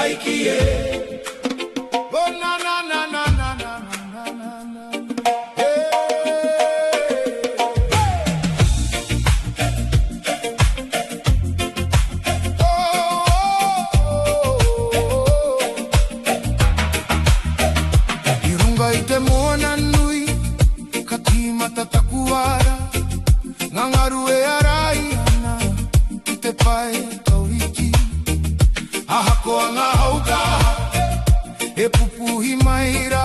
taikie. Oh na na na na na na na na na. Hey. Oh, irunga ite mona nui katima tatakuara ngangarue araiana ite pae kauriki ahako anga hauka e pupuhi maira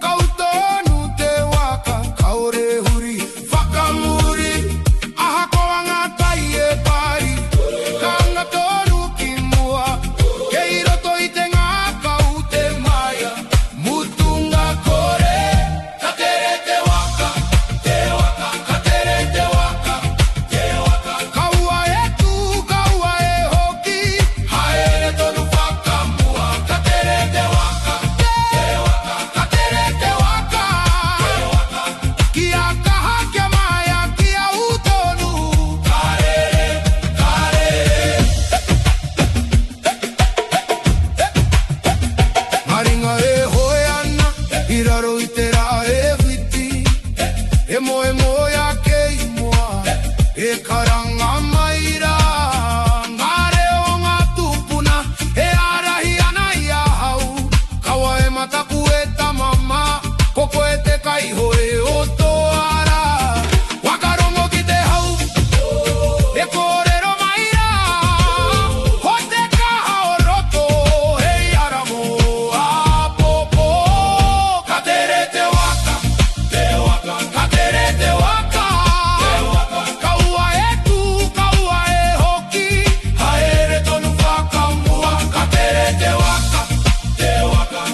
kautonu te waka kaore huri whakamuri ahako anga tai e pari kanga tonu ki mua kei roto i te ngā kau te maia mutunga kore katere te waka katere te waka kaua e tu kaua e hoki haere tonu whakamua katere te waka katere te waka kia kaha kia maia kia utonu karere maringa e hoe ana i raro i te rā e whiti e moe moe a kei moa e karanga maira ngā reo ngā tupuna e arahi ana i a hau kaua e mataku e tamama koko e te kaiho e o toara wakarongo ki te hau e kōrero maira ho te kaha o roto hei aramo a popo katere te waka katere te waka kaua e tu kaua e hoki haere tonu whakamua katere te waka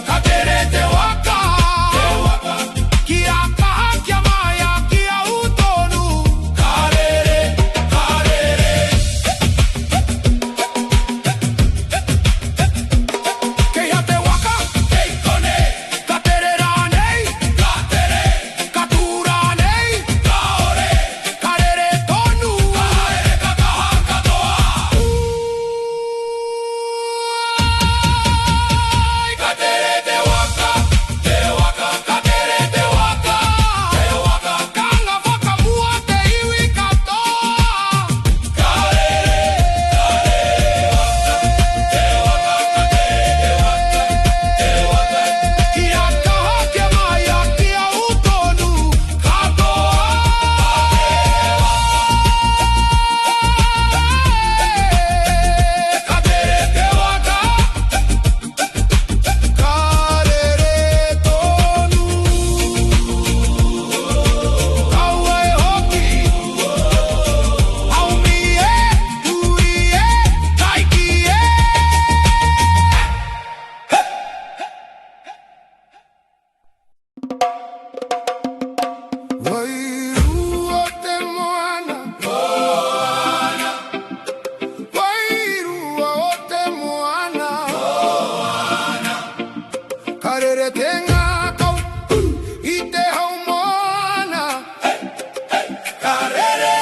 katere te waka kia kaha kia maia kia utonu karere kei ha te waka kei kone katere rānei katura nei karere tonu kaere kakaha katoa katere te waka katere te waka kanga whakamua te iwi katoa kia kaha kia maia kia utonu katoa katere te waka karere tonu kaua e hoki aumi e tui e taiki e Wairu o te moana Wairu o te moana Karere te ngā kau I te hau moana Karere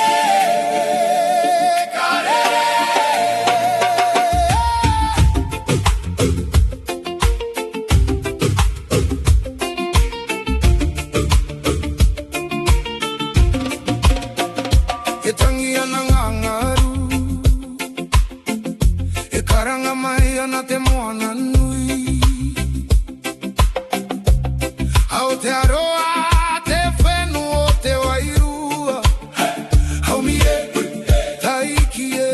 E tangi ana ngā ngaru E karanga mai ana te moana nui Aotearoa te whenu o te wairua Haumi e taiki e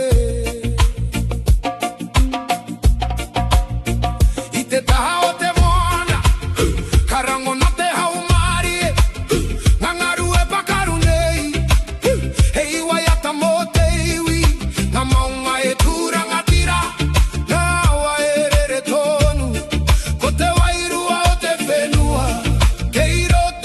I te taha o te moana Karango na te haumari e Ngangaru e pakaru nei Hei waiata mo te iwi Ngā maunga e tūranga tira Ngā awa e rere tonu Ko te wairua o te whenua Kei roto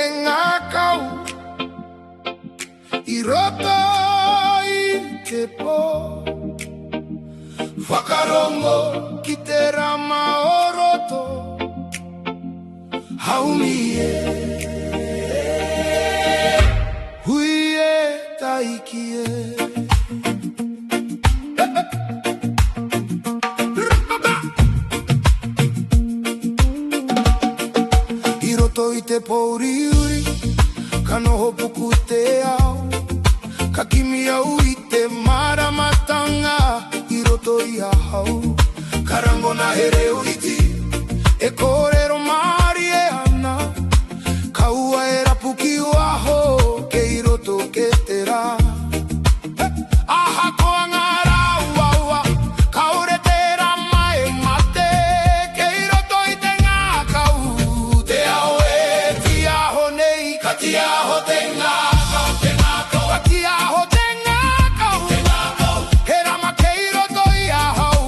tengakau iroto itepo whakarongo ki te rama oroto haumie huie taikie iroto ite pouriuri kanoho puku te ao ka kimi au ite maramatanga iroto i ahau karango na here uriti e korero mari e ana kaua e rapuki waho ke iroto ke te rā aha koa ngā rā uaua kaure te rama e mate ke iroto i te ngā kau te ao e ti aho nei ka ti aho te ngā kau te ngā kau ka ti aho te ngā kau te ngā kau he rama ke iroto i ahau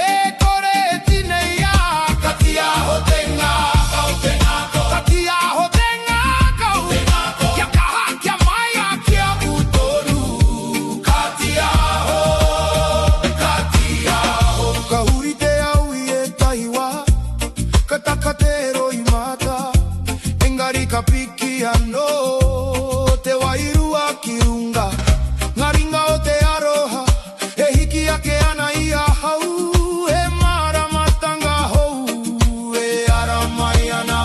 e kore tine ia ka ti aho te ngā kau te ngā kau ka ti aho te ngā kau te ngā kau kia kaha kia mai a kia utoru ka ti aho ka huri te au i e taiwa ka taka te roi mata engari ka piki ano te wairua ki runga ngā ringa o te aroha e hiki ake ana i ahau e maramatanga hou e ara mai ana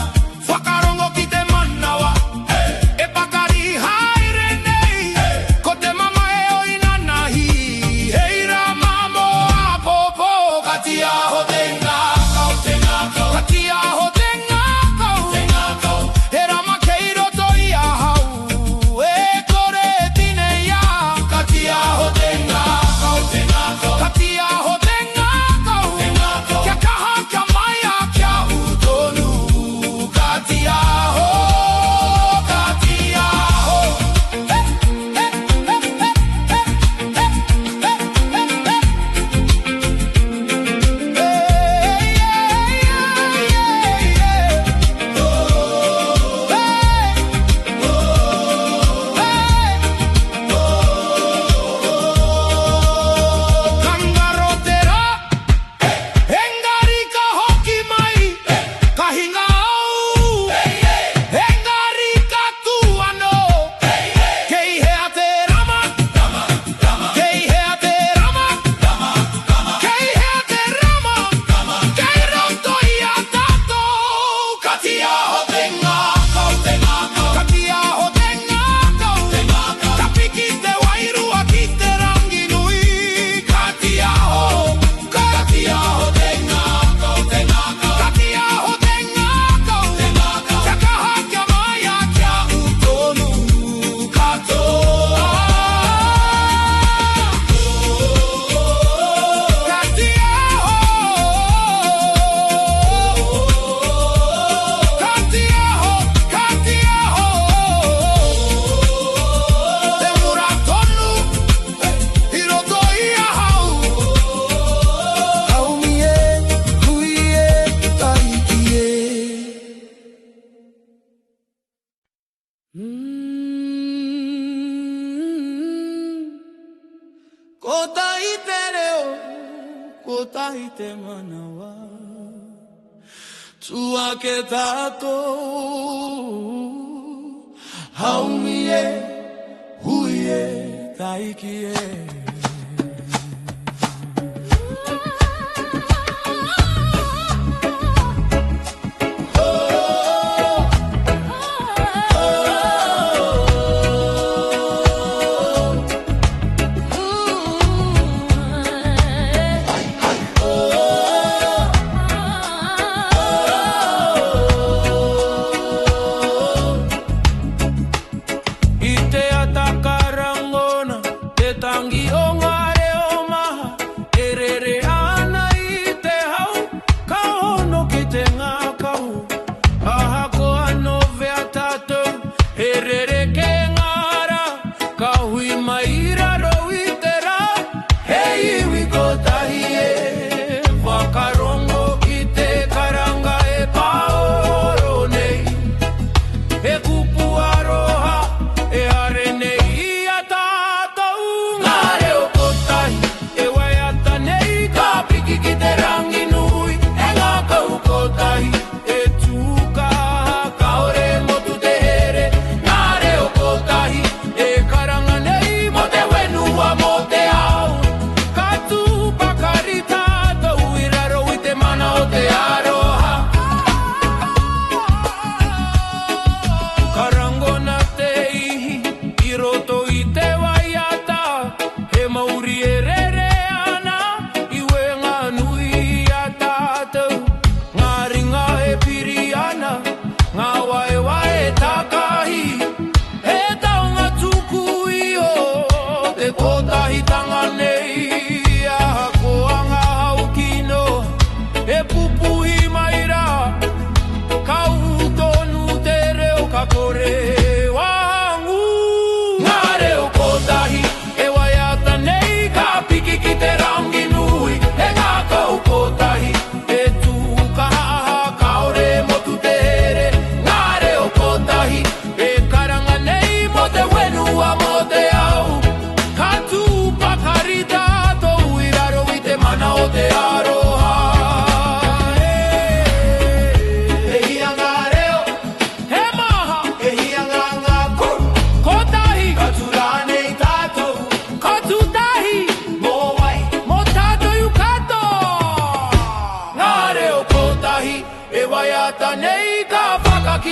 whakarongo ki te manawa e pakari haere nei ko te mama e oina nahi hei rā mamo a popo ka ti aho te ngā kau te ngā kau ka ti aho te ngā kau te ngā kau he rama ke iroto i ahau e kore tine ia ka ti aho te ngā kau te ngā kau ka ti aho te ngā kau te ngā kau kia kaha kia mai a kia utonu ka ti aho ka ti aho Kangarotera engari ka hoki mai ka hinga au engari ka tuano kei hea te rama kei hea te rama kei hea te rama kei roto i a tātou ka ti aho te ngā kau te ngā kau ka ti aho te ngā kau te ngā kau ka piki te wairua ki te rangi nui ka ti aho te ngā kau te ngā kau ka ti aho te ngā kau te ngā kau kia kaha kia mai a kia utonu katoa ka ti aho ka ti aho te mura tonu i roto i ahau haumie huie taikie ko tai te reo ko tai te manawa tua ke tātou haumie huie taikie I te ata karangona te tangi o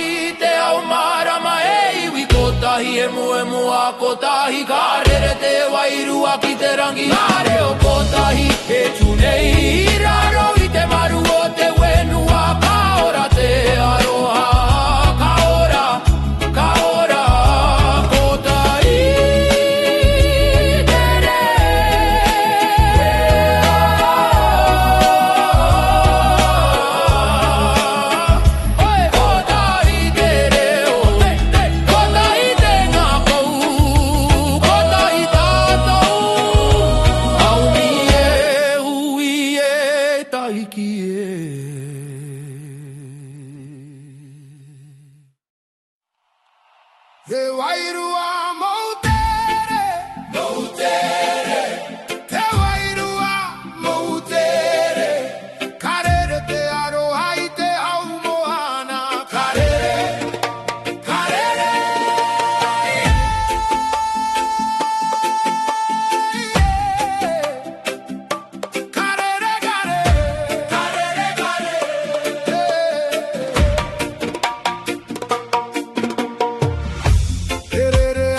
kotahi te au marama e iwi kotahi e mua kotahi karere te wairua ki te rangi are o kotahi e tunei raro i te maru o te wenua ka ora te aroha ka ora kotahi tere oi kotahi tere kotahi te ngā kou kotahi tātou au mi e hui e taiki e Te wairua moutere, te wairua moutere, karere te aroha i te au mohana, karere, Terere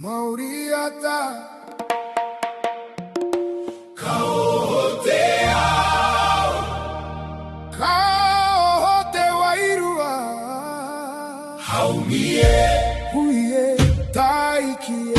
Mauriata Kaohote ao Kaohote wairua Haumie Huye Taikie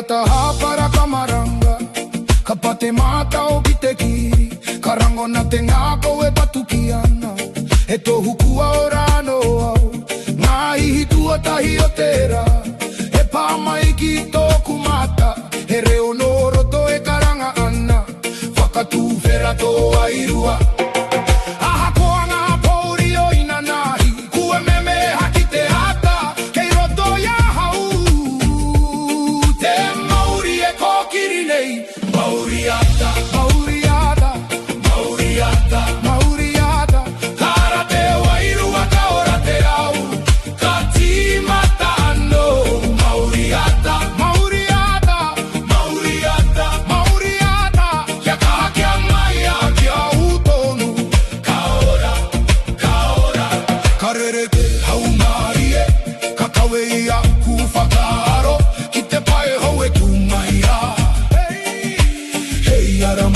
Ataha para Kamaranga Kapate mata o Gitekiri Karango na tengako e patukiana E tohukua orano au Nga ihitua tahi o tera E pamaiki toku mata E reo noroto e karanga ana Whakatu vera to wairua Aha koanga pouri o inanahi Kue meme haki te hata Kei roto ya hau Mauriata, Mauriata, Mauriata, Mauriata, Karate wairua kaora te au, Kati matano, Mauriata, Mauriata, Mauriata, Mauriata, Yaka kia maia kia utonu, Kaora, Kaora, Karereke haumarie, Kakawe ia kufakaro, Kite pae hoe kumaia. Yaram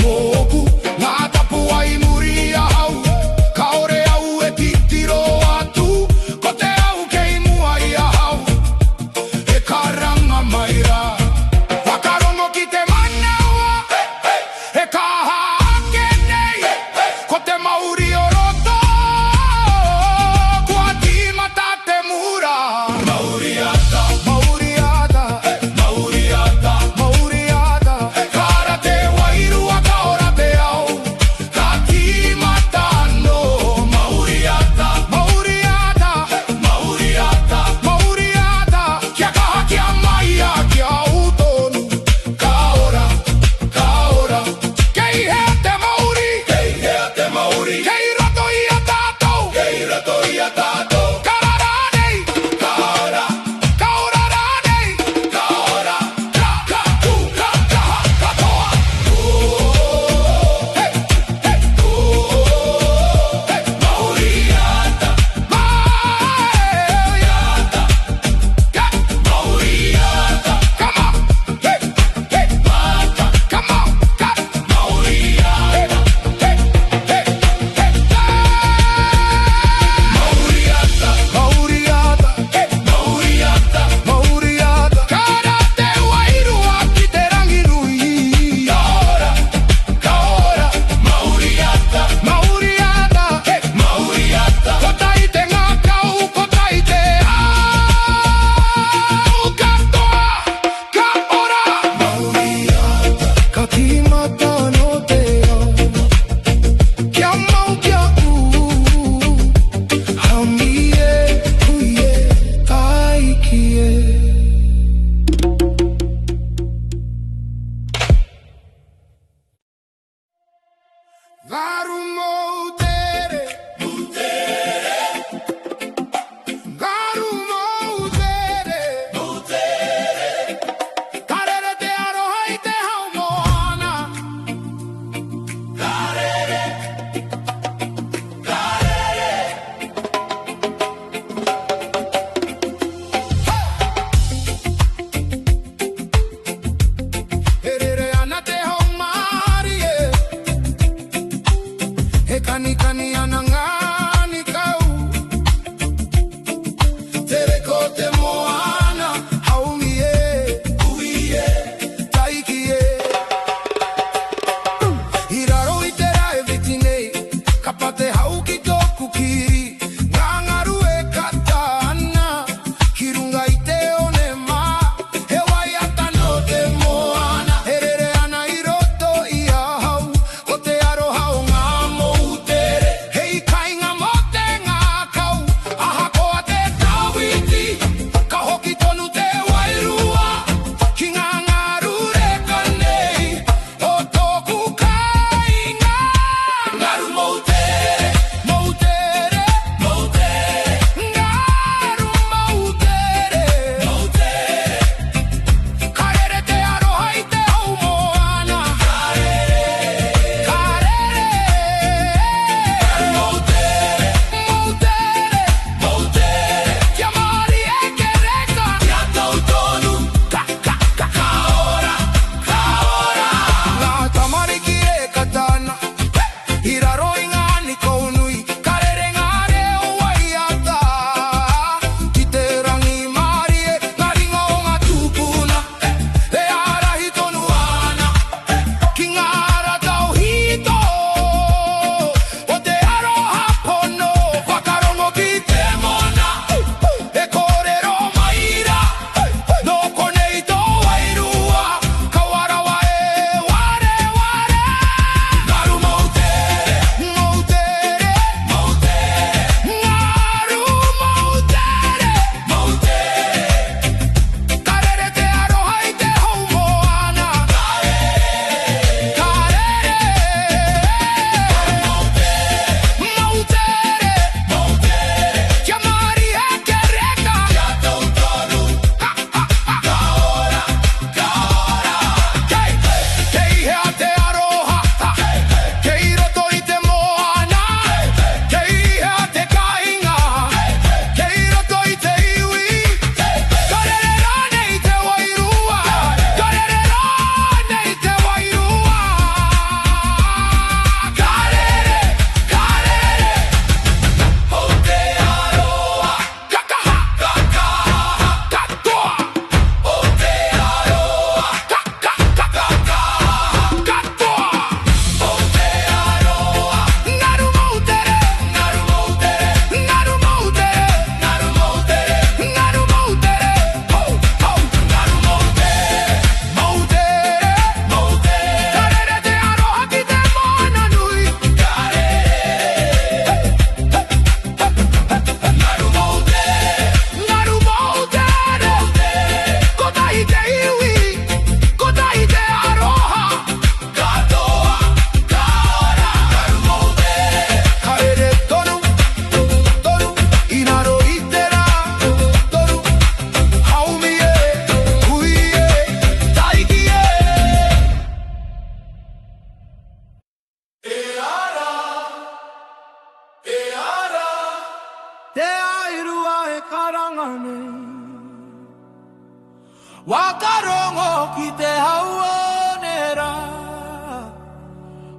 Wakarongo ki te hauonera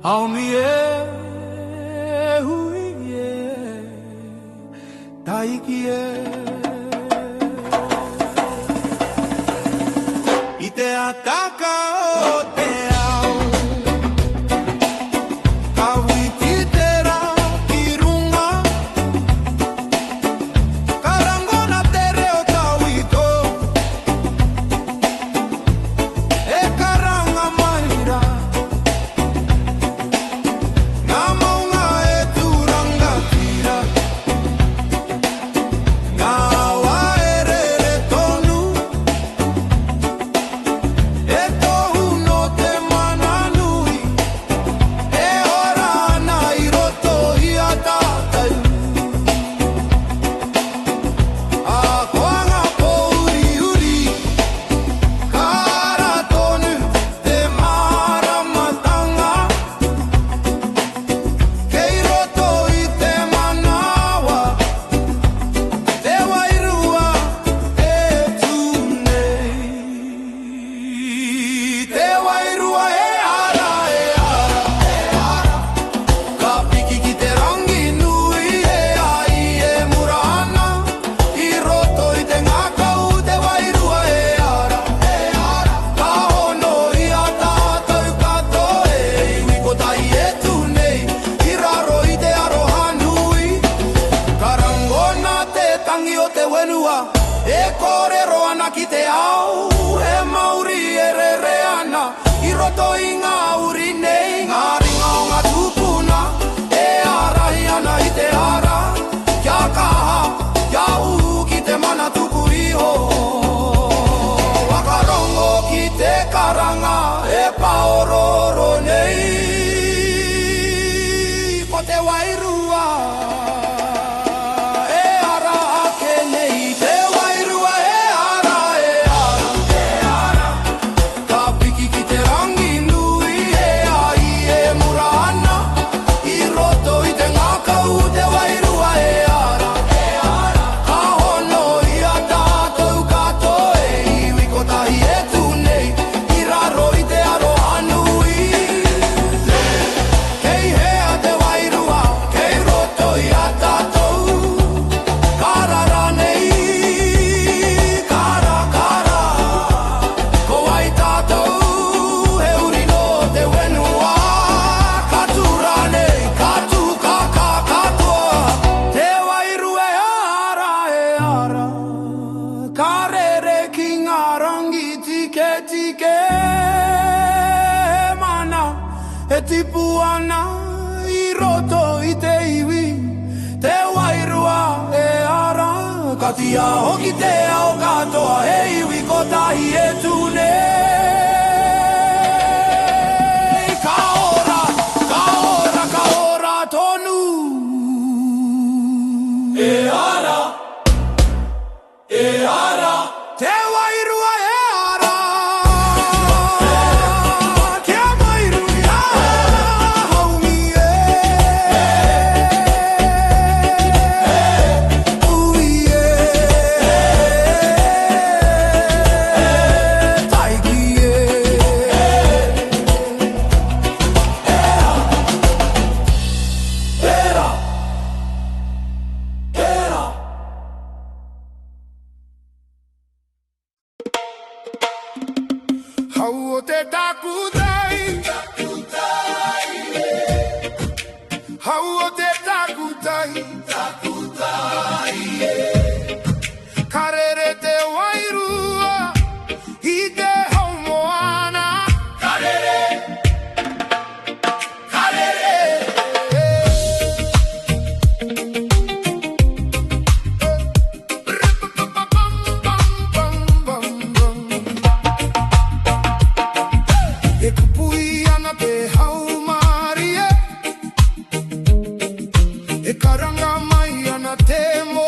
Aumi hui taiki I te ataka o te au Kawi ki te ra ki runga Karangona te reo tauito E karanga maira Ngā maunga e turanga tira Ngā waerere tonu E tohu no te mananui E ora ana I roto I a tātai A koanga pouri uri Kara tonu te maramatanga Kei roto I te manawa Te wairua e tūnei Te wairua e ara Ka piki ki te rangi nui e ai e murana I roto I te ngakau te wairua e ara Ka hono I a tātou katoa e iwi ko tai e tūnei I raro I te aroha nui Karangona te tangi o te wenua E kōrero ana ki te au E mauri e rere ana I roto I ngā uri nei Ngā ringa o ngā tūpuna E arahi ana I te ara Kia kaha, kia uhu ki te mana tuku iho Wakarongo ki te karanga E paororo nei Ko te wairua E ara ake nei Te wairua e ara Ka piki ki te rangi nui E ai e murana I roto I te ngakau te wairua e ara Ka hono I a tātou katoa e iwi ko tahi e tūnei I raro I te aroha nui Kei hea te wairua, kei roto I a tātou Karara nei, kara Ko ai tātou, he uri no te wenua Katura nei, katu kaka katoa Te wairua e ara Ka rere ki ngā rangi tike tike Mana e tipu ana I roto I te iwi Te wairua e ara Ka tia hoki te ao katoa E iwi ko tahi e tūnei Ka ora tonu E ara Te wairua e ara Kia mairu I ara Haumi ui taiki Hau o te takutai Hau o te takutai Karere te wairua I te haumoana Karere E kupui ana te haumarie E karanga mai ana te mo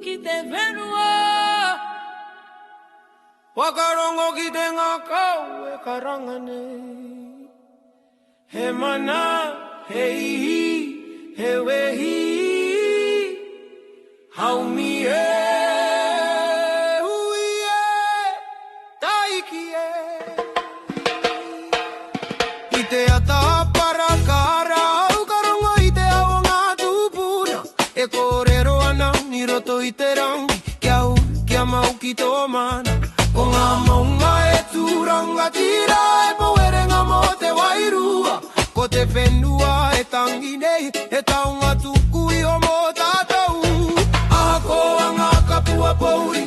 ki te whenua. Wakarongo ki te ngā kau e karangane. He mana, he ihi, he wehi, haumi e, hui e, taiki e. I te ata para kara, au karongo i te ao ngā tupuna. E kōrero ana, ni roto i te rangi, kia mau ki tō mana. Ko ngā maunga e tūranga tira, e poerenga mo te wairua. Ko te whenua e tangi nei, e taunga tuku i o mō tātou. Aha ko anga kapua pouri,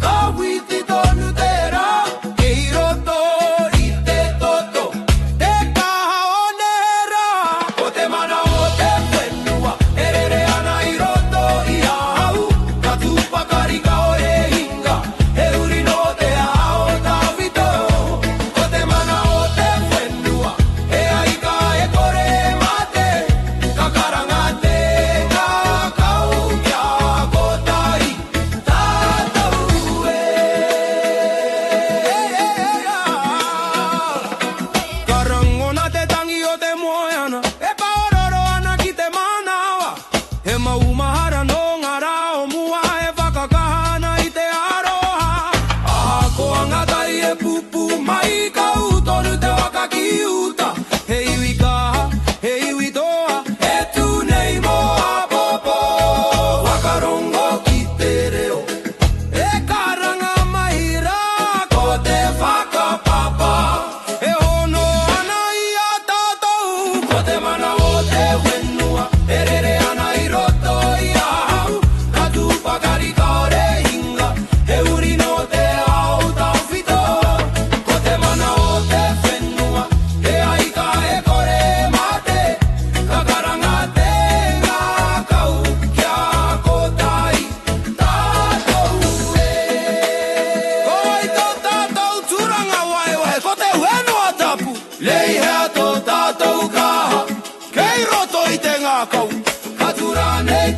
ka witi tonu te rā. Kei roto i te toto, te kaha o ne rā. Ko te mana o te whenua, e rere ana i roto i ahau. Ka tūpakari ka o e hinga, e uri no te ao tawhito. Ko te mana o te whenua, e aika e kore mate. Ka karanga te ngā kau kia kotai tātou e. Karangona te tangi o te moeana, e paororo ana ki te manawa. He maumahara no ngā rao mua, e whakakahana i te aroha. Aha ko angatai e pupu mai, ka utonu te waka ki uta. He iwi kaha, he iwi toa, e tu nei mo a popo. Wakarongo ki te reo, e karanga mai rā, ko te whakapapa. E hono ana i a tātou, ko te mana o te whenua, e rere ana i roto i ahau. Ka tūpakari ka ore hinga, he uri no te ao tawhito. Ko te mana o te whenua, e aika e kore mate. Ka karanga te ngā kau kia kotai tātou e. Ko i tō tātou tūranga waiwai, ko te whenua tapu. Lei hea tō tātou kaha, kei roto i te ngā kau. Ka tura nei